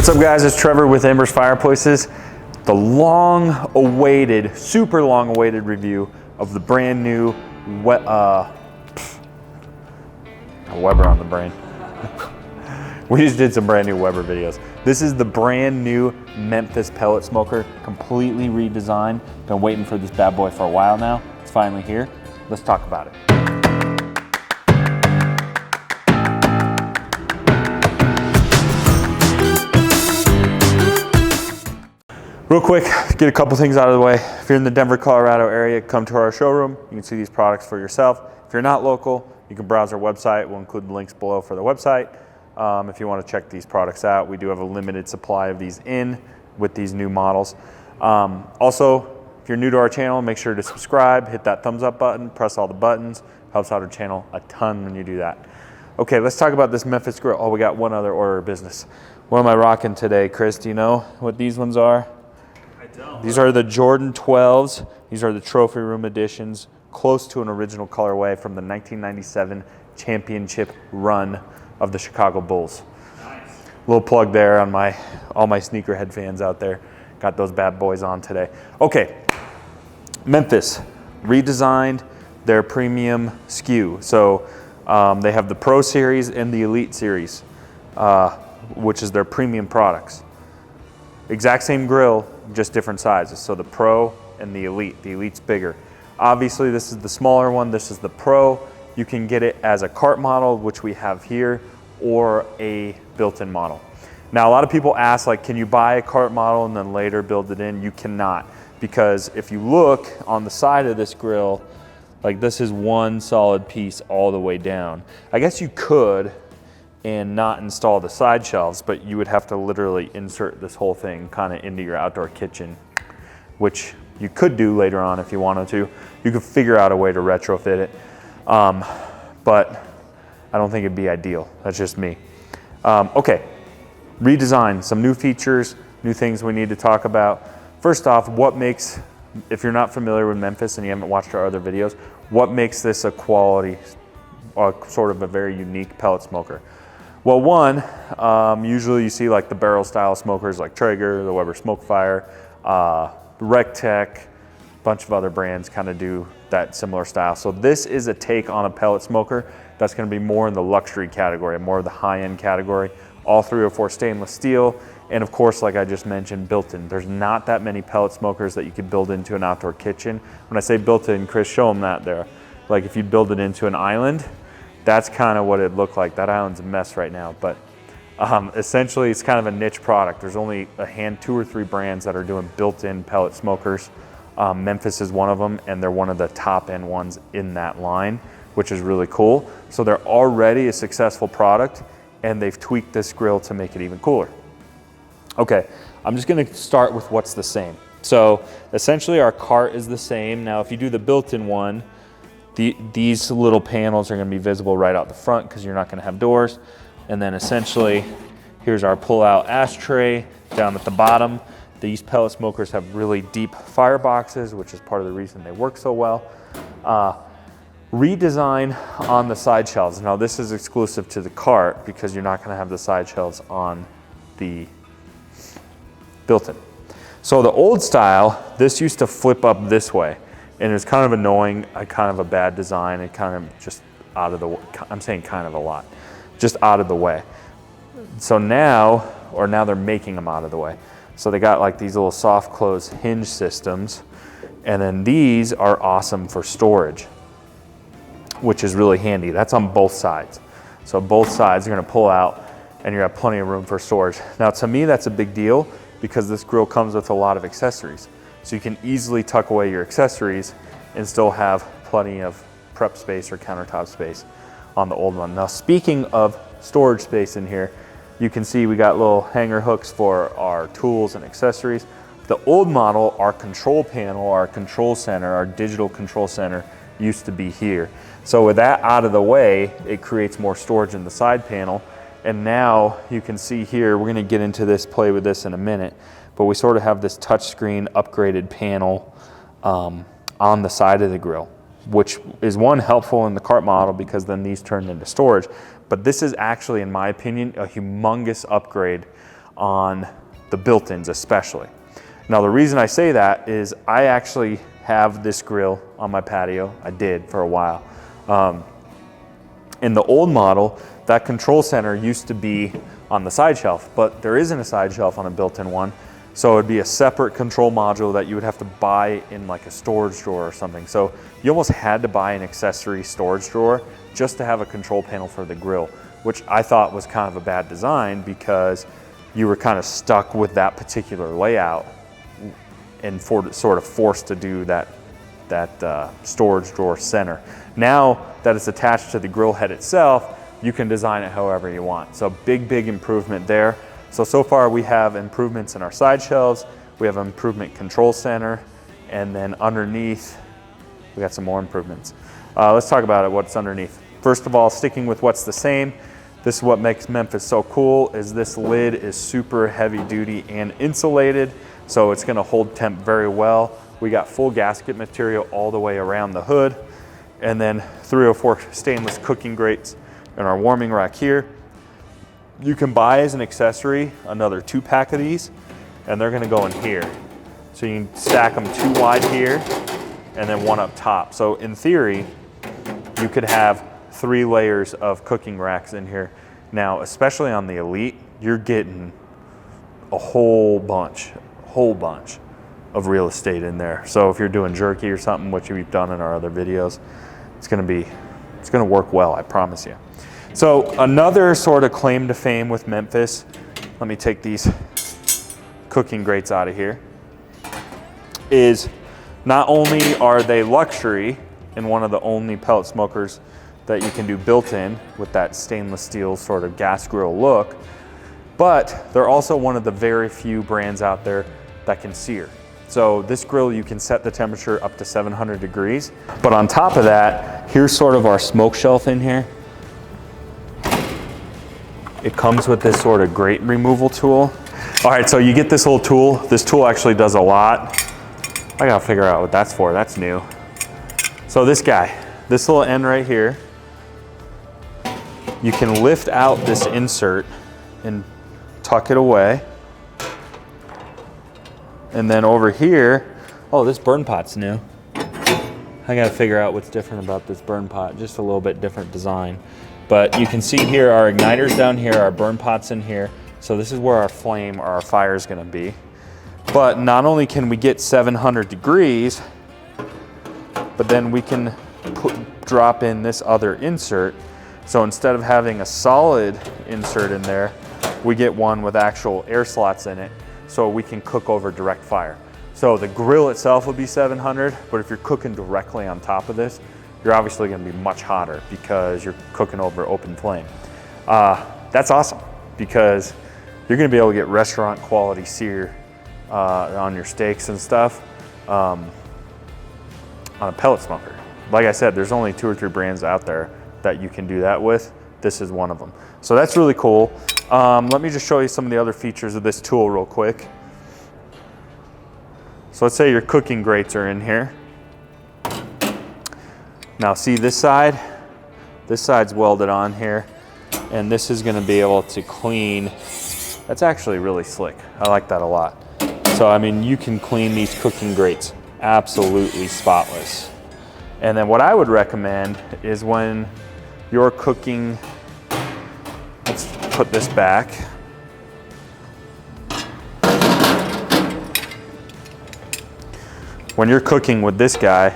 What's up guys, it's Trevor with Embers Fireplaces. The long-awaited, super long-awaited review of the brand new Weber on the brain. We just did some brand new Weber videos. This is the brand new Memphis Pellet Smoker, completely redesigned. Been waiting for this bad boy for a while now. It's finally here. Let's talk about it. Real quick, get a couple things out of the way. If you're in the Denver, Colorado area, come to our showroom. You can see these products for yourself. If you're not local, you can browse our website. We'll include the links below for the website. If you want to check these products out, we do have a limited supply of these in with these new models. Also, if you're new to our channel, make sure to subscribe, hit that thumbs up button, press all the buttons. Helps out our channel a ton when you do that. Okay, let's talk about this Memphis Grill. Oh, we got one other order of business. What am I rocking today, Chris? Do you know what these ones are? These are the Jordan 12s. These are the trophy room editions, close to an original colorway from the 1997 championship run of the Chicago Bulls. Nice. Little plug there on all my sneakerhead fans out there. Got those bad boys on today. Okay, Memphis redesigned their premium SKU. So they have the Pro Series and the Elite Series, which is their premium products. Exact same grill, just different sizes. So the Pro and the Elite. The Elite's bigger. Obviously, this is the smaller one. This is the Pro. You can get it as a cart model, which we have here, or a built-in model. Now, a lot of people ask, like, can you buy a cart model and then later build it in? You cannot, because if you look on the side of this grill, like this is one solid piece all the way down. I guess you could and not install the side shelves, but you would have to literally insert this whole thing kind of into your outdoor kitchen, which you could do later on if you wanted to. You could figure out a way to retrofit it, but I don't think it'd be ideal. That's just me. Okay, redesign, some new features, new things we need to talk about. First off, what makes, if you're not familiar with Memphis and you haven't watched our other videos, what makes this a quality, sort of a very unique pellet smoker? Well, one, usually you see like the barrel style smokers like Traeger, the Weber Smokefire, Rectech, a bunch of other brands kind of do that similar style. So this is a take on a pellet smoker that's going to be more in the luxury category, more of the high-end category, all 304 stainless steel, and of course, like I just mentioned, built-in. There's not that many pellet smokers that you could build into an outdoor kitchen. When I say built-in, Chris, show them that there. Like if you build it into an island, that's kind of what it looked like. That island's a mess right now, but essentially it's kind of a niche product. There's only two or three brands that are doing built-in pellet smokers. Memphis is one of them, and they're one of the top end ones in that line, which is really cool. So they're already a successful product, and they've tweaked this grill to make it even cooler. Okay, I'm just gonna start with what's the same. So essentially our cart is the same. Now if you do the built-in one, these little panels are going to be visible right out the front because you're not going to have doors. And then essentially, here's our pull-out ashtray down at the bottom. These pellet smokers have really deep fire boxes, which is part of the reason they work so well. Redesign on the side shelves. Now this is exclusive to the cart because you're not going to have the side shelves on the built-in. So the old style, this used to flip up this way. And it was kind of annoying, kind of a bad design, and kind of just out of the way. I'm saying kind of a lot, just out of the way. So now they're making them out of the way. So they got like these little soft close hinge systems, and then these are awesome for storage, which is really handy. That's on both sides. So both sides are gonna pull out, and you have plenty of room for storage. Now to me, that's a big deal because this grill comes with a lot of accessories. So you can easily tuck away your accessories and still have plenty of prep space or countertop space on the old one. Now, speaking of storage space in here, you can see we got little hanger hooks for our tools and accessories. The old model, our control panel, our control center, our digital control center used to be here. So with that out of the way, it creates more storage in the side panel. And now you can see here, we're gonna get into this, play with this in a minute, but we sort of have this touchscreen upgraded panel on the side of the grill, which is one, helpful in the cart model because then these turn into storage. But this is actually, in my opinion, a humongous upgrade on the built-ins especially. Now the reason I say that is I actually have this grill on my patio. I did for a while. In the old model, that control center used to be on the side shelf, but there isn't a side shelf on a built-in one. So it'd be a separate control module that you would have to buy in like a storage drawer or something. So you almost had to buy an accessory storage drawer just to have a control panel for the grill, which I thought was kind of a bad design because you were kind of stuck with that particular layout and sort of forced to do that storage drawer center. Now that it's attached to the grill head itself, you can design it however you want. So big improvement there. So far we have improvements in our side shelves, we have an improvement control center, and then underneath, we got some more improvements. Let's talk about what's underneath. First of all, sticking with what's the same, this is what makes Memphis so cool, is this lid is super heavy duty and insulated, so it's gonna hold temp very well. We got full gasket material all the way around the hood, and then 304 stainless cooking grates in our warming rack here. You can buy as an accessory another 2-pack of these, and they're gonna go in here. So you can stack them 2 wide here, and then 1 up top. So in theory, you could have 3 layers of cooking racks in here. Now, especially on the Elite, you're getting a whole bunch of real estate in there. So if you're doing jerky or something, which we've done in our other videos, it's gonna work well, I promise you. So another sort of claim to fame with Memphis, let me take these cooking grates out of here, is not only are they luxury and one of the only pellet smokers that you can do built-in with that stainless steel sort of gas grill look, but they're also one of the very few brands out there that can sear. So this grill, you can set the temperature up to 700 degrees. But on top of that, here's sort of our smoke shelf in here. It comes with this sort of grate removal tool. All right, so you get this little tool. This tool actually does a lot. I gotta figure out what that's for, that's new. So this guy, this little end right here, you can lift out this insert and tuck it away. And then over here, oh, this burn pot's new. I gotta figure out what's different about this burn pot, just a little bit different design. But you can see here our igniters down here, our burn pots in here. So this is where our flame or our fire is gonna be. But not only can we get 700 degrees, but then we can drop in this other insert. So instead of having a solid insert in there, we get one with actual air slots in it, so we can cook over direct fire. So the grill itself would be 700, but if you're cooking directly on top of this, you're obviously gonna be much hotter because you're cooking over open flame. That's awesome because you're gonna be able to get restaurant quality sear on your steaks and stuff on a pellet smoker. Like I said, there's only 2 or 3 brands out there that you can do that with. This is one of them. So that's really cool. Let me just show you some of the other features of this tool real quick. So let's say your cooking grates are in here. Now see this side's welded on here, and this is gonna be able to clean. That's actually really slick. I like that a lot. So I mean, you can clean these cooking grates absolutely spotless. And then what I would recommend is when you're cooking, let's put this back. When you're cooking with this guy,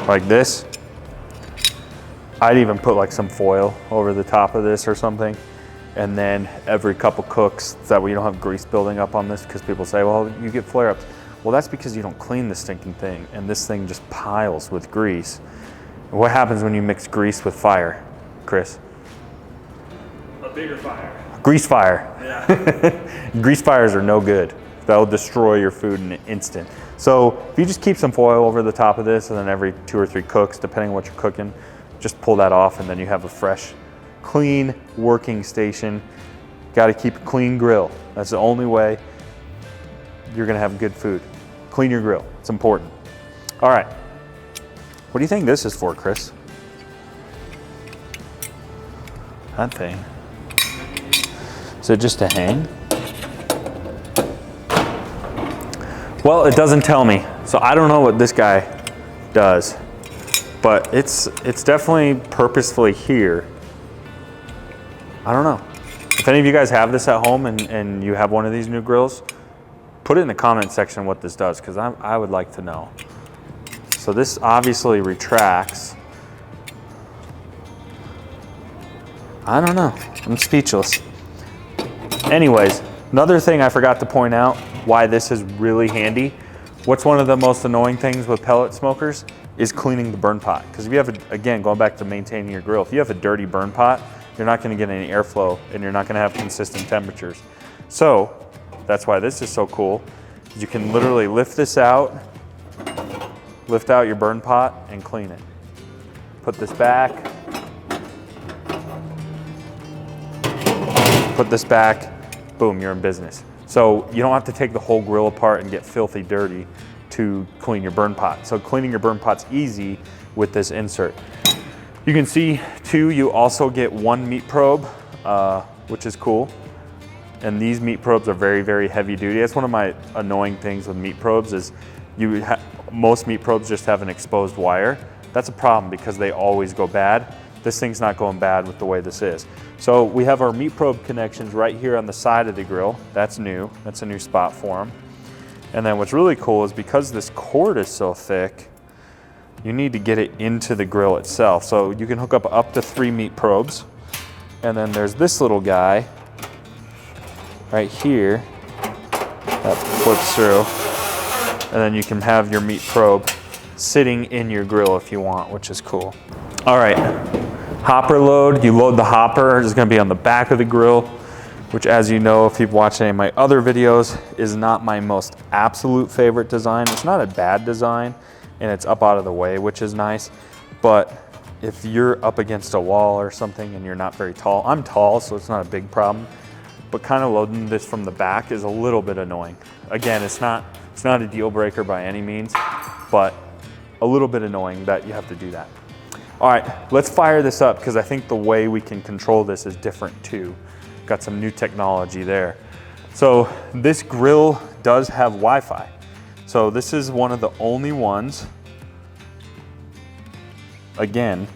like this, I'd even put like some foil over the top of this or something. And then every couple cooks, so that way you don't have grease building up on this, because people say, well, you get flare-ups. Well, that's because you don't clean the stinking thing, and this thing just piles with grease. And what happens when you mix grease with fire, Chris? A bigger fire. Grease fire. Yeah. Grease fires are no good. That'll destroy your food in an instant. So if you just keep some foil over the top of this, and then every 2 or 3 cooks, depending on what you're cooking, just pull that off, and then you have a fresh, clean working station. Got to keep a clean grill. That's the only way you're gonna have good food. Clean your grill, it's important. All right, what do you think this is for, Chris? That thing. Is it just a hang? Well, it doesn't tell me. So I don't know what this guy does, but it's definitely purposefully here. I don't know. If any of you guys have this at home and you have one of these new grills, put it in the comment section what this does, because I would like to know. So this obviously retracts. I don't know, I'm speechless. Anyways, another thing I forgot to point out why this is really handy. What's one of the most annoying things with pellet smokers is cleaning the burn pot. Because if you have, again, going back to maintaining your grill, if you have a dirty burn pot, you're not gonna get any airflow and you're not gonna have consistent temperatures. So that's why this is so cool. You can literally lift this out, lift out your burn pot and clean it. Put this back, boom, you're in business. So you don't have to take the whole grill apart and get filthy dirty to clean your burn pot. So cleaning your burn pot's easy with this insert. You can see too, you also get one meat probe, which is cool. And these meat probes are very, very heavy duty. That's one of my annoying things with meat probes is most meat probes just have an exposed wire. That's a problem because they always go bad. This thing's not going bad with the way this is. So we have our meat probe connections right here on the side of the grill. That's new, that's a new spot for them. And then what's really cool is because this cord is so thick, you need to get it into the grill itself. So you can hook up to 3 meat probes. And then there's this little guy right here that flips through. And then you can have your meat probe sitting in your grill if you want, which is cool. All right, hopper load. You load the hopper. It's gonna be on the back of the grill, which, as you know, if you've watched any of my other videos, is not my most absolute favorite design. It's not a bad design, and it's up out of the way, which is nice. But if you're up against a wall or something and you're not very tall, I'm tall, so it's not a big problem. But kind of loading this from the back is a little bit annoying. Again, it's not a deal breaker by any means, but a little bit annoying that you have to do that. All right, let's fire this up because I think the way we can control this is different too. Got some new technology there. So this grill does have Wi-Fi. So this is one of the only ones, again,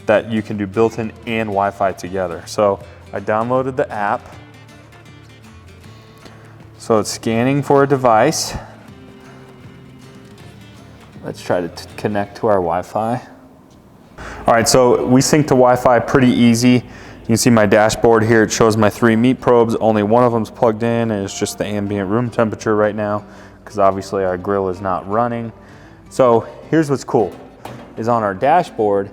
that you can do built-in and Wi-Fi together. So I downloaded the app. So it's scanning for a device. Let's try to connect to our Wi-Fi. All right, so we sync to Wi-Fi pretty easy. You can see my dashboard here. It shows my 3 meat probes. Only one of them's plugged in, and it's just the ambient room temperature right now, because obviously our grill is not running. So here's what's cool, is on our dashboard,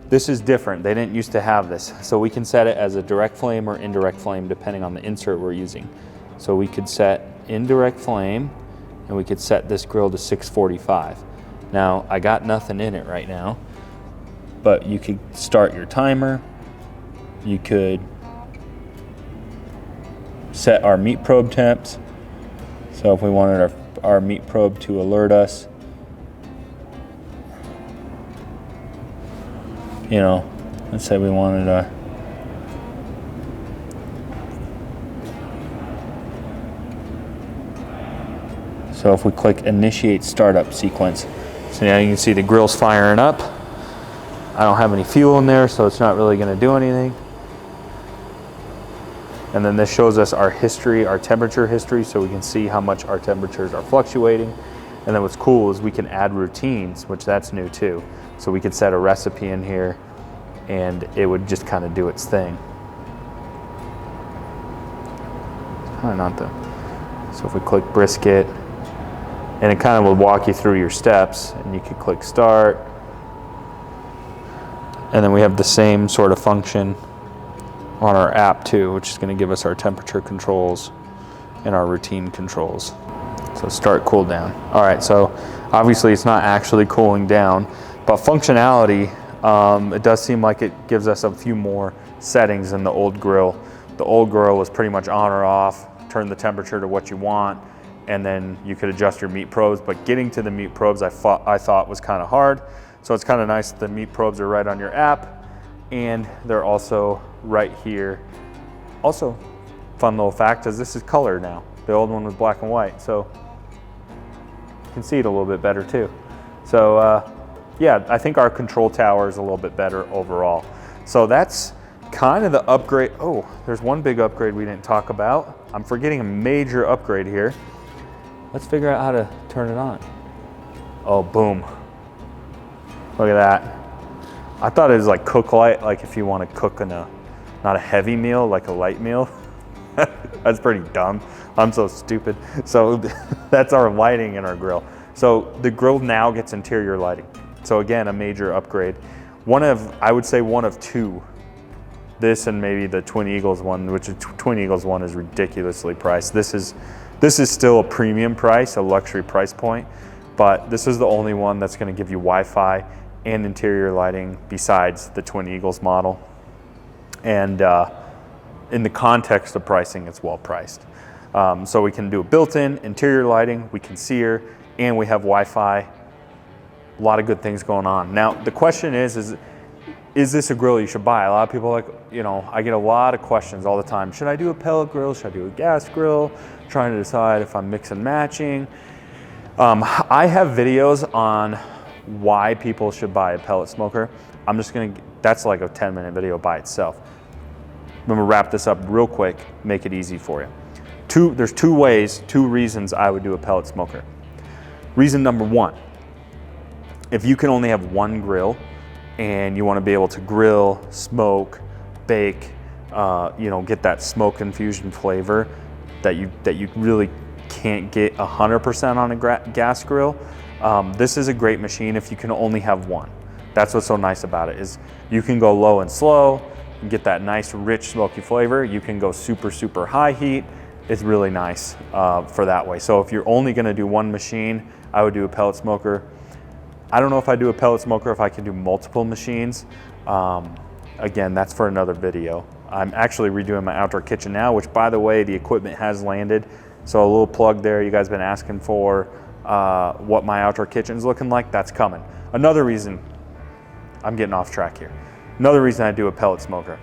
this is different. They didn't used to have this. So we can set it as a direct flame or indirect flame, depending on the insert we're using. So we could set indirect flame, and we could set this grill to 645. Now, I got nothing in it right now, but you could start your timer. You could set our meat probe temps. So if we wanted our meat probe to alert us, you know, let's say we wanted a, so if we click initiate startup sequence, so now you can see the grill's firing up. I don't have any fuel in there, so it's not really gonna do anything. And then this shows us our history, our temperature history, so we can see how much our temperatures are fluctuating. And then what's cool is we can add routines, which that's new too. So we could set a recipe in here and it would just kind of do its thing. Probably not the, so if we click brisket, and it kind of will walk you through your steps, and you could click start. And then we have the same sort of function on our app too, which is going to give us our temperature controls and our routine controls. So start, cool down. All right, so obviously it's not actually cooling down, but functionality, it does seem like it gives us a few more settings than the old grill. The old grill was pretty much on or off, turn the temperature to what you want, and then you could adjust your meat probes. But getting to the meat probes I thought was kind of hard. So it's kind of nice that the meat probes are right on your app, and they're also right here. Also, fun little fact is this is color now. The old one was black and white, so you can see it a little bit better too. So yeah, I think our control tower is a little bit better overall. So that's kind of the upgrade. Oh, there's one big upgrade we didn't talk about. I'm forgetting a major upgrade here. Let's figure out how to turn it on. Oh, boom. Look at that. I thought it was like cook light, like if you want to cook in a, not a heavy meal, like a light meal. That's pretty dumb. I'm so stupid. So that's our lighting in our grill. So the grill now gets interior lighting. So again, a major upgrade. One of, I would say one of two. This and maybe the Twin Eagles one, which the Twin Eagles one is ridiculously priced. This is still a premium price, a luxury price point, but this is the only one that's going to give you Wi-Fi and interior lighting besides the Twin Eagles model. And in the context of pricing, it's well priced. So we can do a built-in interior lighting, we can sear, and we have Wi-Fi. A lot of good things going on. Now, the question is this a grill you should buy? A lot of people I get a lot of questions all the time. Should I do a pellet grill? Should I do a gas grill? Trying to decide if I'm mix and matching. I have videos on why people should buy a pellet smoker. That's like a 10-minute video by itself. I'm gonna wrap this up real quick, make it easy for you. There's two reasons I would do a pellet smoker. Reason number one, if you can only have one grill and you wanna be able to grill, smoke, bake, get that smoke infusion flavor that you really can't get 100% on a gas grill, this is a great machine if you can only have one. That's what's so nice about it, is you can go low and slow, and get that nice rich smoky flavor. You can go super, super high heat. It's really nice for that way. So if you're only gonna do one machine, I would do a pellet smoker. I don't know if I do a pellet smoker, if I can do multiple machines. Again, that's for another video. I'm actually redoing my outdoor kitchen now, which by the way, the equipment has landed. So a little plug there, you guys been asking for what my outdoor kitchen is looking like, that's coming. Another reason, I'm getting off track here. Another reason I do a pellet smoker.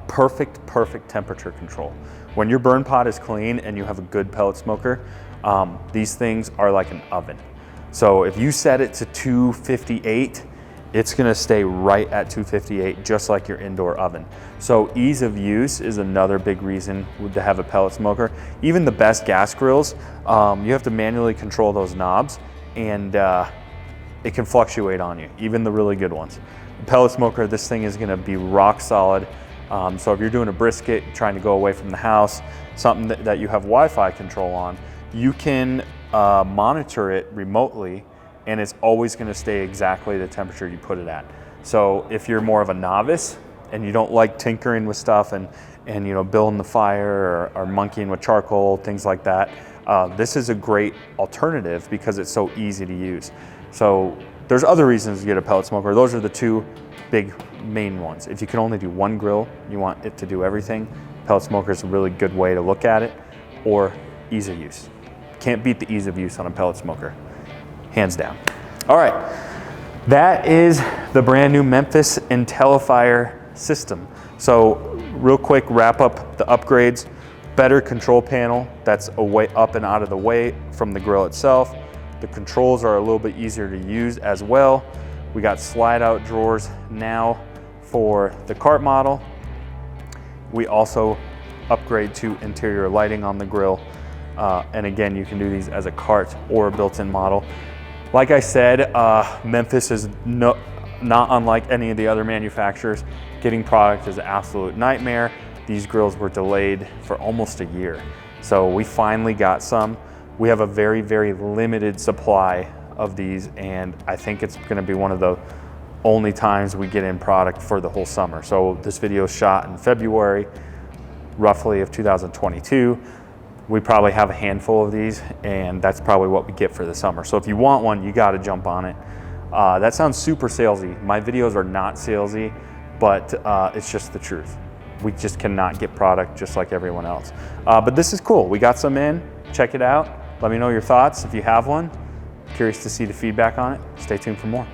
Perfect temperature control. When your burn pot is clean and you have a good pellet smoker, these things are like an oven. So if you set it to 258, it's gonna stay right at 258, just like your indoor oven. So ease of use is another big reason to have a pellet smoker. Even the best gas grills, you have to manually control those knobs, and it can fluctuate on you, even the really good ones. The pellet smoker, this thing is gonna be rock solid. So if you're doing a brisket, trying to go away from the house, something that you have Wi-Fi control on, you can monitor it remotely, and it's always gonna stay exactly the temperature you put it at. So if you're more of a novice and you don't like tinkering with stuff and building the fire or monkeying with charcoal, things like that, this is a great alternative because it's so easy to use. So there's other reasons to get a pellet smoker. Those are the two big main ones. If you can only do one grill, you want it to do everything, pellet smoker is a really good way to look at it, or ease of use. Can't beat the ease of use on a pellet smoker, hands down. All right, that is the brand new Memphis IntelliFire system. So real quick, wrap up the upgrades. Better control panel that's away up and out of the way from the grill itself. The controls are a little bit easier to use as well. We got slide out drawers now for the cart model. We also upgrade to interior lighting on the grill. And again, you can do these as a cart or a built-in model. Like I said, Memphis is not unlike any of the other manufacturers. Getting product is an absolute nightmare. These grills were delayed for almost a year. So we finally got some. We have a very, very limited supply of these, and I think it's gonna be one of the only times we get in product for the whole summer. So this video is shot in February, roughly of 2022. We probably have a handful of these, and that's probably what we get for the summer. So if you want one, you gotta jump on it. That sounds super salesy. My videos are not salesy, but it's just the truth. We just cannot get product just like everyone else. But this is cool. We got some in, check it out. Let me know your thoughts if you have one. Curious to see the feedback on it. Stay tuned for more.